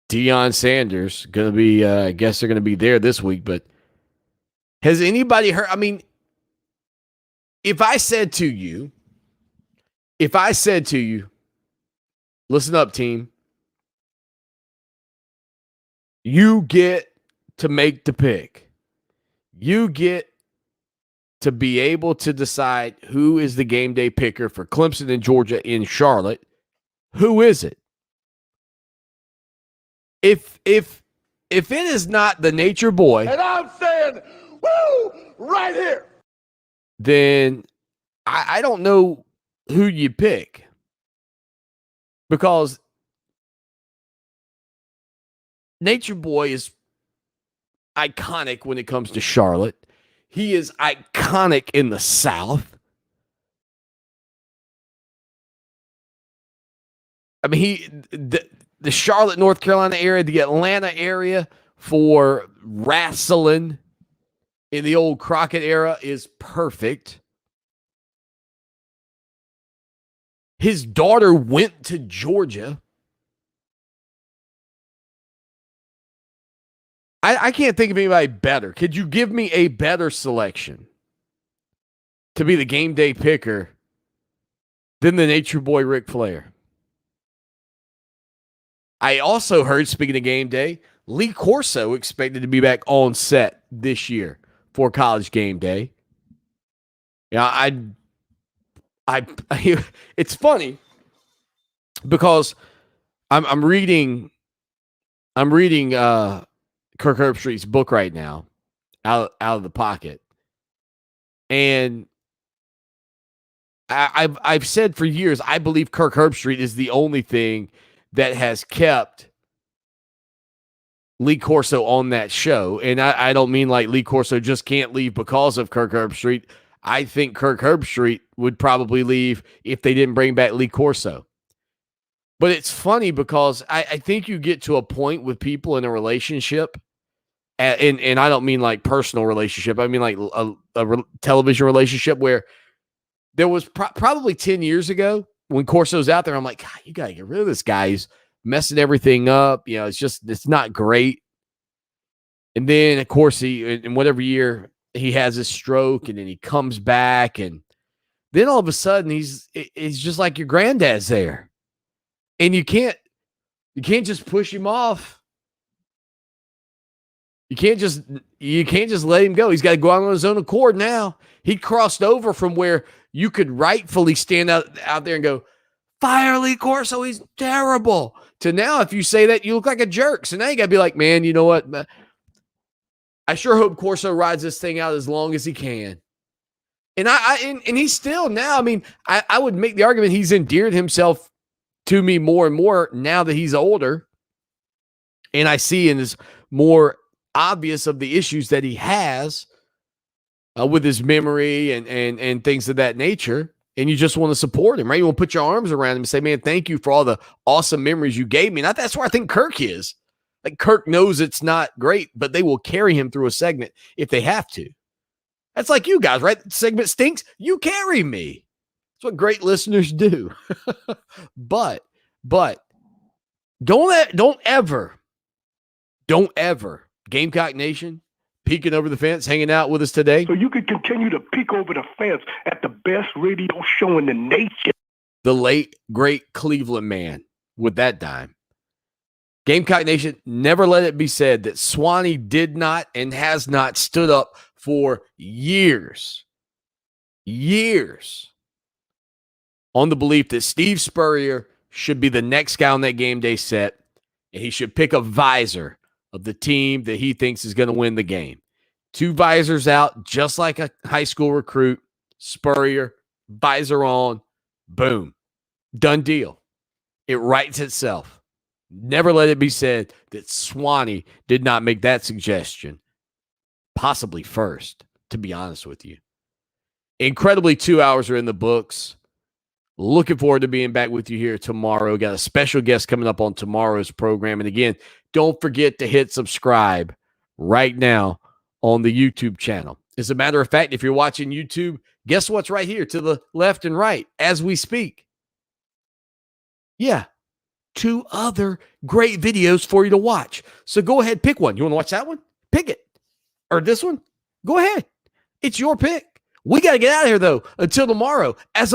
Deion Sanders going to be, I guess they're going to be there this week, but has anybody heard? I mean, if I said to you, listen up, team, you get to make the pick. You get to be able to decide who is the game day picker for Clemson and Georgia in Charlotte. Who is it? If it is not the Nature Boy, and I'm saying, woo, right here, then I don't know who you pick, because Nature Boy is iconic when it comes to Charlotte. He is iconic in the South. I mean, the Charlotte, North Carolina area, the Atlanta area for wrestling in the old Crockett era is perfect. His daughter went to Georgia. I can't think of anybody better. Could you give me a better selection to be the game day picker than the Nature Boy Ric Flair? I also heard, speaking of game day, Lee Corso expected to be back on set this year for College Game Day. Yeah, it's funny because I'm reading Kirk Herbstreit's book right now, out of the pocket, and I've said for years I believe Kirk Herbstreit is the only thing that has kept Lee Corso on that show. And I don't mean like Lee Corso just can't leave because of Kirk Herbstreit. I think Kirk Herbstreit would probably leave if they didn't bring back Lee Corso. But it's funny because I think you get to a point with people in a relationship, and I don't mean like personal relationship. I mean like a television relationship, where there was probably 10 years ago when Corso's out there, I'm like, God, you got to get rid of this guy. He's messing everything up. You know, it's not great. And then, of course, in whatever year he has a stroke, and then he comes back, and then all of a sudden it's just like your granddad's there, and you can't just push him off. You can't just let him go. He's got to go out on his own accord now. He crossed over from where you could rightfully stand out there and go, fire Lee Corso, he's terrible, to now, if you say that, you look like a jerk. So now you got to be like, man, you know what? I sure hope Corso rides this thing out as long as he can. And and he's still now, I mean, I would make the argument he's endeared himself to me more and more now that he's older. And I see and is more obvious of the issues that he has with his memory and things of that nature. And you just want to support him, right? You want to put your arms around him and say, man, thank you for all the awesome memories you gave me. Now, that's where I think Kirk is. Like, Kirk knows it's not great, but they will carry him through a segment if they have to. That's like you guys, right? The segment stinks. You carry me. That's what great listeners do. But don't ever, Gamecock Nation, peeking over the fence, hanging out with us today. So you can continue to peek over the fence at the best radio show in the nation. The late, great Cleveland man with that dime. Gamecock Nation, never let it be said that Swanee did not and has not stood up for years on the belief that Steve Spurrier should be the next guy on that game day set, and he should pick a visor of the team that he thinks is going to win the game. 2 visors out, just like a high school recruit. Spurrier, visor on, boom. Done deal. It writes itself. Never let it be said that Swanee did not make that suggestion. Possibly first, to be honest with you. Incredibly, 2 hours are in the books. Looking forward to being back with you here tomorrow. Got a special guest coming up on tomorrow's program. And again, don't forget to hit subscribe right now on the YouTube channel. As a matter of fact, if you're watching YouTube, guess what's right here to the left and right as we speak? Yeah, two other great videos for you to watch. So go ahead, pick one. You want to watch that one? Pick it. Or this one? Go ahead. It's your pick. We got to get out of here, though. Until tomorrow, as